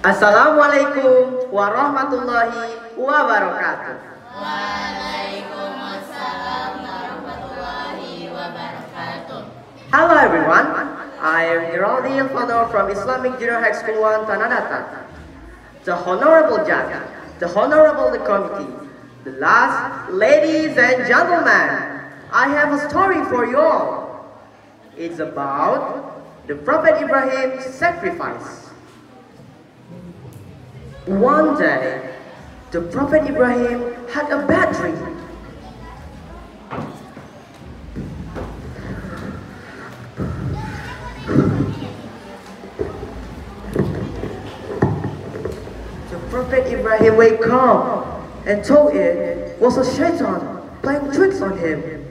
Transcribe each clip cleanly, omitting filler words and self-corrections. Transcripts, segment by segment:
Assalamualaikum warahmatullahi wabarakatuh. Waalaikumsalam warahmatullahi wabarakatuh. Hello everyone, I am Ibrahim from Islamic Junior High School 1 Tanah Datar. The Honorable Judge, the Honorable Committee, the last ladies and gentlemen, I have a story for you all. It's about the Prophet Ibrahim's sacrifice. One day, the Prophet Ibrahim had a bad dream. The Prophet Ibrahim wake up and told it was a shaitan playing tricks on him.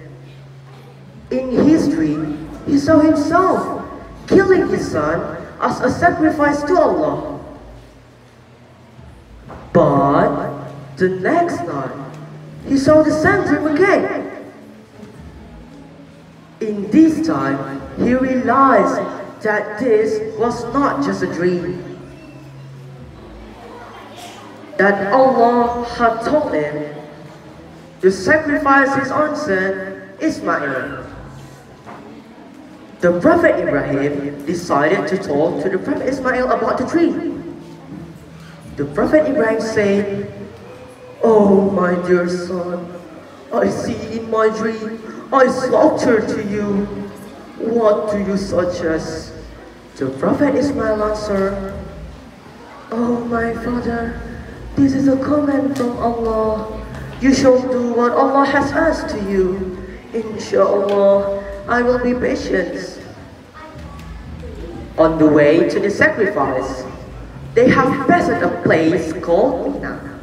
In his dream, he saw himself killing his son as a sacrifice to Allah. But the next night, he saw the same dream again. In this time, he realized that this was not just a dream. That Allah had told him to sacrifice his own son, Ismail. The Prophet Ibrahim decided to talk to the Prophet Ismail about the dream. The Prophet Ibrahim said, "Oh my dear son, I see in my dream I slaughter to you. What do you suggest?" The Prophet Ismail answered, "Oh my father, this is a command from Allah. You shall do what Allah has asked to you. Inshallah, I will be patient." On the way to the sacrifice, they have passed a place called Tanah.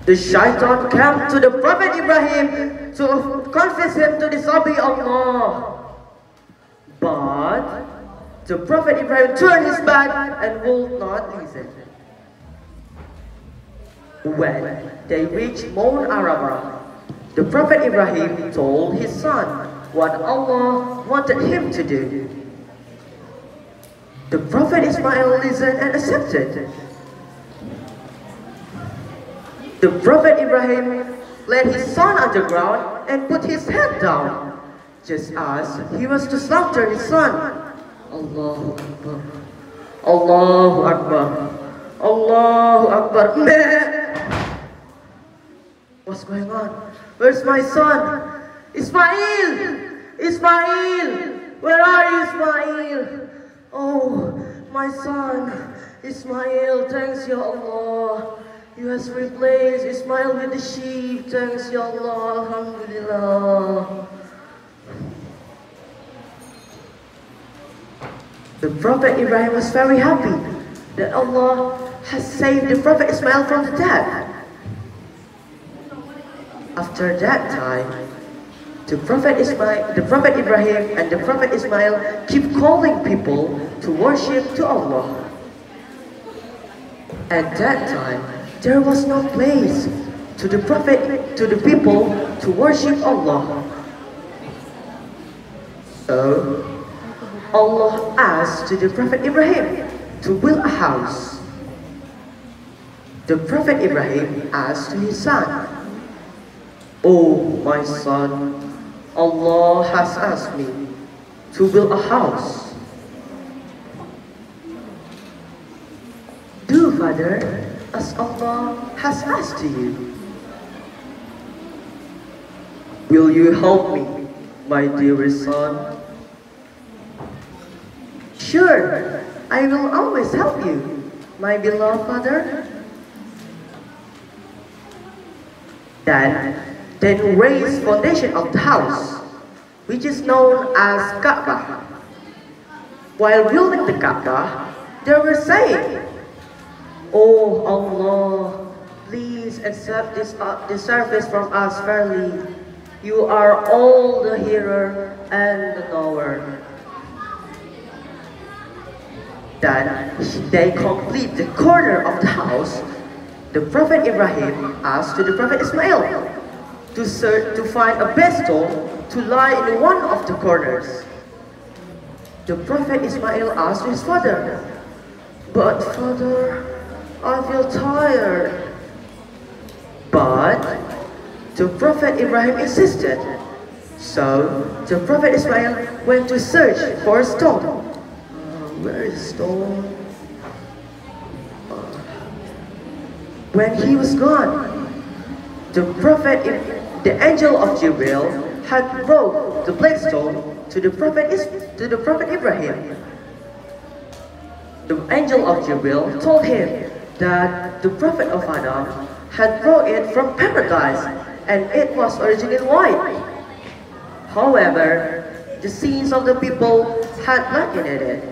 The shaitan came to the Prophet Ibrahim to convince him to disobey Allah. But the Prophet Ibrahim turned his back and would not listen. When they reached Mount Arafah, the Prophet Ibrahim told his son what Allah wanted him to do. The Prophet Ismail listened and accepted. The Prophet Ibrahim laid his son on the ground and put his head down, just as he was to slaughter his son. Allahu Akbar, Allahu Akbar, Allahu Akbar. What's going on? Where's my son? Ismail! Ismail! Where are you, Ismail? Oh, my son, Ismail, thanks Ya Allah. You has replaced Ismail with the sheep. Thanks Ya Allah, Alhamdulillah. The Prophet Ibrahim was very happy that Allah has saved the Prophet Ismail from the death. After that time, the Prophet Ibrahim and the Prophet Ismail keep calling people to worship to Allah. At that time, there was no place to the people to worship Allah. So Allah asked the Prophet Ibrahim to build a house. The Prophet Ibrahim asked his son, "Oh my son, Allah has asked me to build a house. Do, father, as Allah has asked you. Will you help me, my dearest son?" "Sure, I will always help you, my beloved father." Then raise foundation of the house, which is known as Kaabah. While building the Kaabah, they were saying, "Oh Allah, please accept this service from us fairly. You are all the hearer and the knower." Then they complete the corner of the house. The Prophet Ibrahim asked to the Prophet Ismail to find a bedstone to lie in one of the corners. The Prophet Ismail asked his father, But Father, I feel tired. But the Prophet Ibrahim insisted. So the Prophet Ismail went to search for a stone. Where is the stone? When he was gone, the angel of Jibril had brought the black stone to the Prophet Ibrahim. The angel of Jibril told him that the Prophet of Adam had brought it from paradise and it was originally white. However, the sins of the people had blackened it.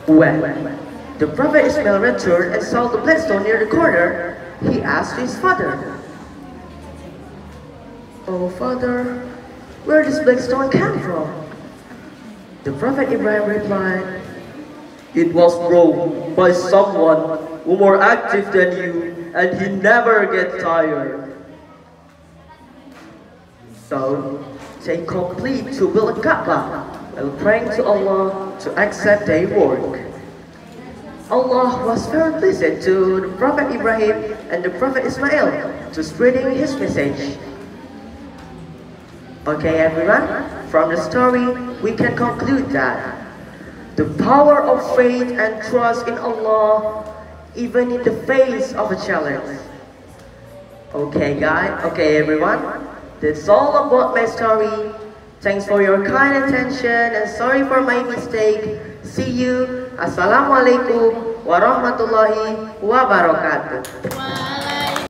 When the Prophet Ismail returned and saw the black stone near the corner, he asked his father, "Oh father, where does black stone come from?" The Prophet Ibrahim replied, "It was brought by someone who more active than you and he never gets tired." So they complete to build a Kaaba while praying to Allah to accept their work. Allah was very pleased to the Prophet Ibrahim and the Prophet Ismail to spreading his message. Okay everyone, from the story we can conclude that the power of faith and trust in Allah even in the face of a challenge. Okay everyone, that's all about my story. Thanks for your kind attention and sorry for my mistake. See you. Assalamualaikum warahmatullahi wabarakatuh.